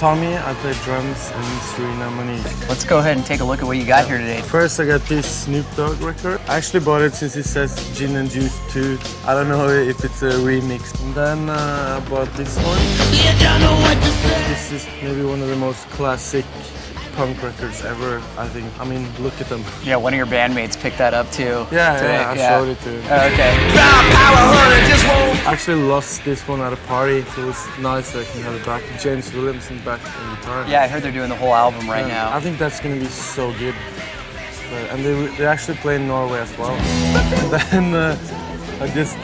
Tommy, I play drums in Serena-Maneesh. Let's go ahead and take a look at what you got here today. First I got this Snoop Dogg record. I actually bought it since it says Gin and Juice 2. I don't know if it's a remix. And then I bought this one. This is maybe one of the most classic punk records ever, I think. I mean, look at them. Yeah, one of your bandmates picked that up too. Yeah, I showed it to him. Okay. I actually lost this one at a party, so it was nice that I can have it back. James Williamson back on guitar. Yeah, I heard they're doing the whole album right now. I think that's gonna be so good. And they actually play in Norway as well. And then I just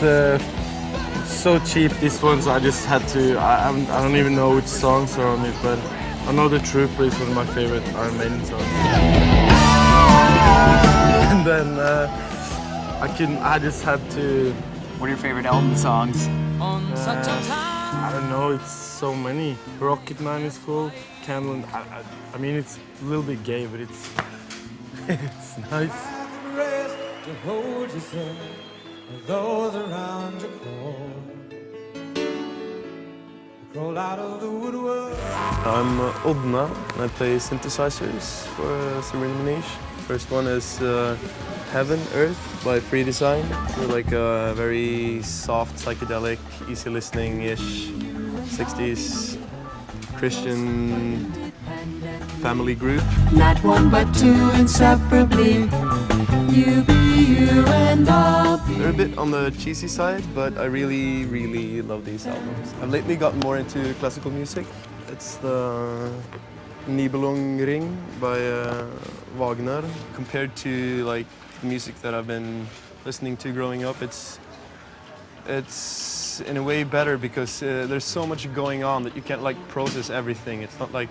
so cheap this one, so I just had to. I don't even know which songs are on it, but I know The Trooper is one of my favorite Iron Maiden songs. And then I just had to. What are your favorite Elton songs? I don't know, it's so many. Rocket Man is cool. Candle. I mean, it's a little bit gay, but it's it's nice. To hold yourself, those around you crawl out of the woodwork. I'm Odna, and I play synthesizers for Serena-Maneesh. First one is Heaven, Earth by Free Design. They're like a very soft, psychedelic, easy listening-ish 60s Christian family group. Not one but two inseparably. You be you and I'll be. They're a bit on the cheesy side, but I really, really love these albums. I've lately gotten more into classical music. It's the Nibelung by Wagner. Compared to like the music that I've been listening to growing up, it's in a way better because there's so much going on that you can't like process everything. It's not like,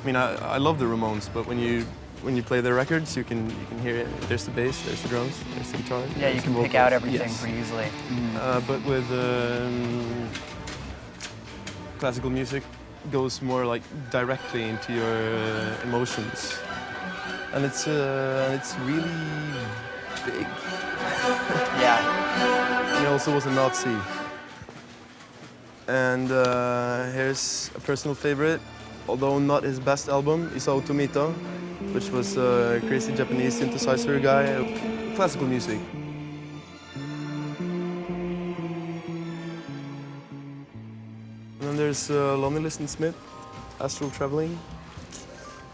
I mean, I love the Ramones, but when you play their records, you can hear it. There's the bass, there's the drums, there's the guitar. Yeah, you can pick out everything pretty easily. But with classical music, it goes more like directly into your emotions, and it's really big. Yeah. He also was a Nazi. And here's a personal favorite, although not his best album, Isao Tomita, which was a crazy Japanese synthesizer guy, classical music. And then there's Lonnie, Liston, Smith, Astral Traveling.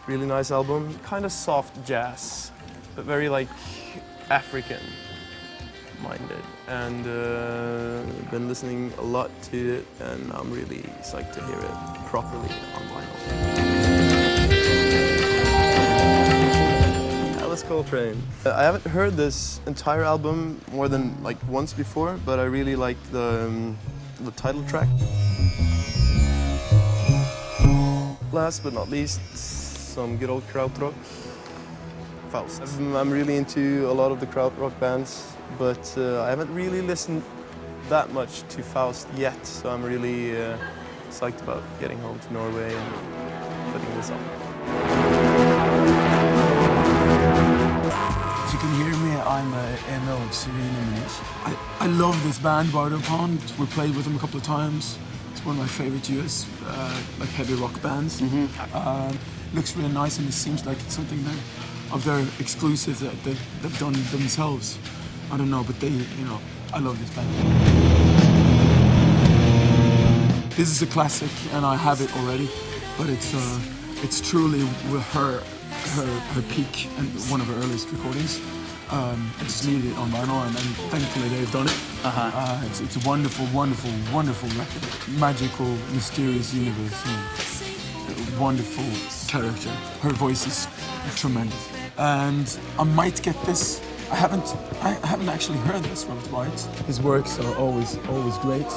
Really nice album, kind of soft jazz, but very like African minded. And been listening a lot to it, and I'm really psyched to hear it properly on vinyl. Coltrane. I haven't heard this entire album more than like once before, but I really like the title track. Last but not least, some good old krautrock. Faust. I'm really into a lot of the krautrock bands, but I haven't really listened that much to Faust yet, so I'm really psyched about getting home to Norway and putting this on. If you can hear me, I'm Emil of Serena-Maneesh. I love this band, Bardo. We played with them a couple of times. It's one of my favorite US like heavy rock bands. Looks really nice, and it seems like it's something of their exclusive that they've done themselves. I don't know, but I love this band. This is a classic, and I have it already, but it's truly her peak and one of her earliest recordings. I just needed it on vinyl, and thankfully they've done it. It's a wonderful, wonderful, wonderful record. Magical, mysterious universe, and wonderful character. Her voice is tremendous, and I might get this. I haven't actually heard this Robert Wyatt. His works are always great.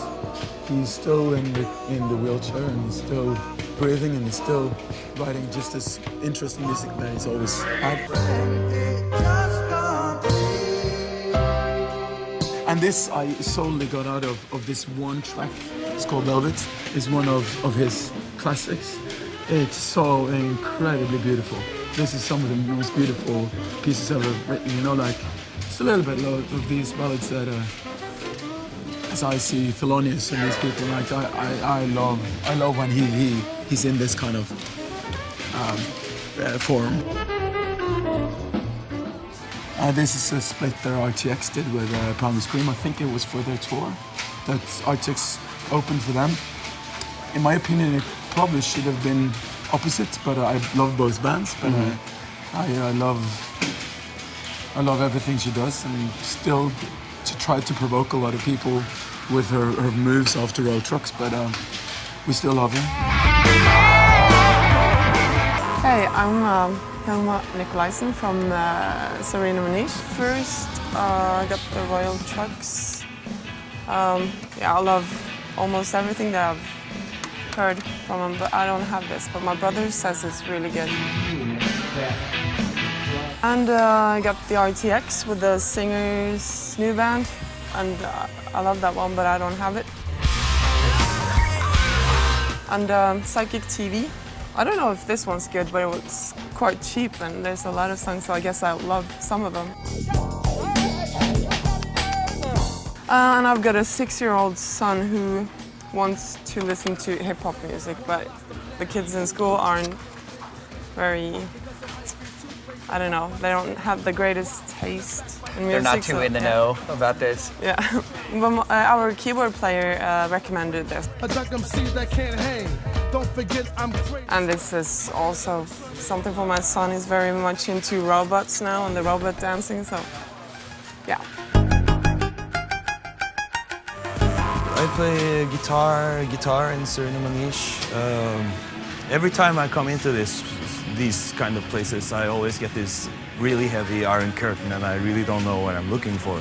He's still in the wheelchair, and he's still breathing, and he's still writing just as interesting music that he's always had. And this I solely got out of this one track. It's called Velvet. It's one of his classics. It's so incredibly beautiful. This is some of the most beautiful pieces ever written. Like, it's a little bit low of these ballads that as I see Thelonious and these people. Like I love when he's in this kind of form. This is a split that RTX did with Primal. I think it was for their tour that RTX opened for them. In my opinion, it probably should have been opposites, but I love both bands. But I love everything she does, and still she tried to provoke a lot of people with her moves after all Trux, but we still love her. Hey, I'm Hilma Nicolaisen from Serena-Maneesh. First, I got the Royal Trux. Yeah, I love almost everything that I've heard from him, but I don't have this. But my brother says it's really good. And I got the RTX with the Singer's new band, and I love that one, but I don't have it. And Psychic TV. I don't know if this one's good, but it was quite cheap, and there's a lot of songs, so I guess I love some of them. And I've got a 6-year-old son who wants to listen to hip-hop music, but the kids in school aren't very, I don't know, they don't have the greatest taste in music. They're not too in the know about this. Yeah, but our keyboard player recommended this. And this is also something for my son. He's very much into robots now and the robot dancing, so yeah. I play guitar in Serena-Maneesh. Every time I come into these kind of places, I always get this really heavy iron curtain, and I really don't know what I'm looking for.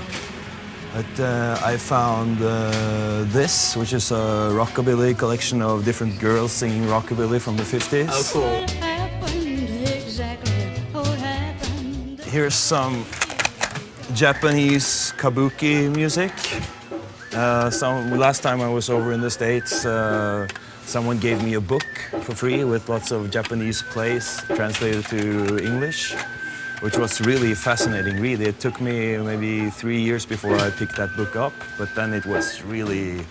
But I found this, which is a rockabilly collection of different girls singing rockabilly from the 50s. Oh, cool. Here's some Japanese kabuki music. Last time I was over in the States, someone gave me a book for free with lots of Japanese plays translated to English, which was really fascinating read. It took me maybe 3 years before I picked that book up, but then it was really,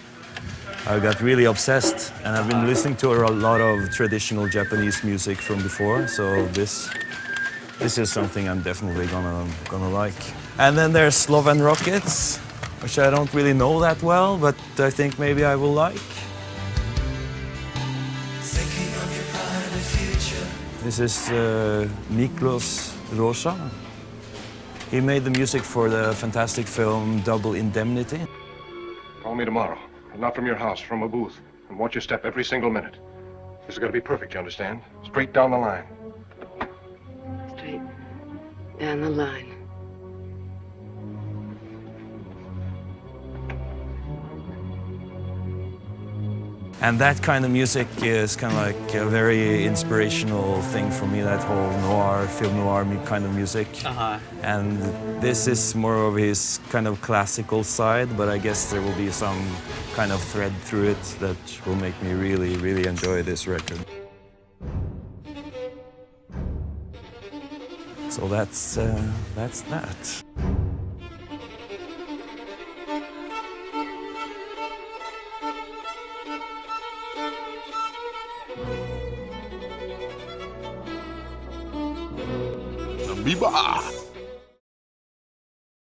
I got really obsessed, and I've been listening to a lot of traditional Japanese music from before, so this is something I'm definitely gonna like. And then there's Love and Rockets, which I don't really know that well, but I think maybe I will like. This is Miklos Rosa. He made the music for the fantastic film Double Indemnity. Call me tomorrow, but not from your house, from a booth. And watch your step every single minute. This is gonna be perfect, you understand? Straight down the line. Straight down the line. And that kind of music is kind of like a very inspirational thing for me, that whole noir, film noir kind of music. And this is more of his kind of classical side, but I guess there will be some kind of thread through it that will make me really, really enjoy this record. So that's that. Amoeba!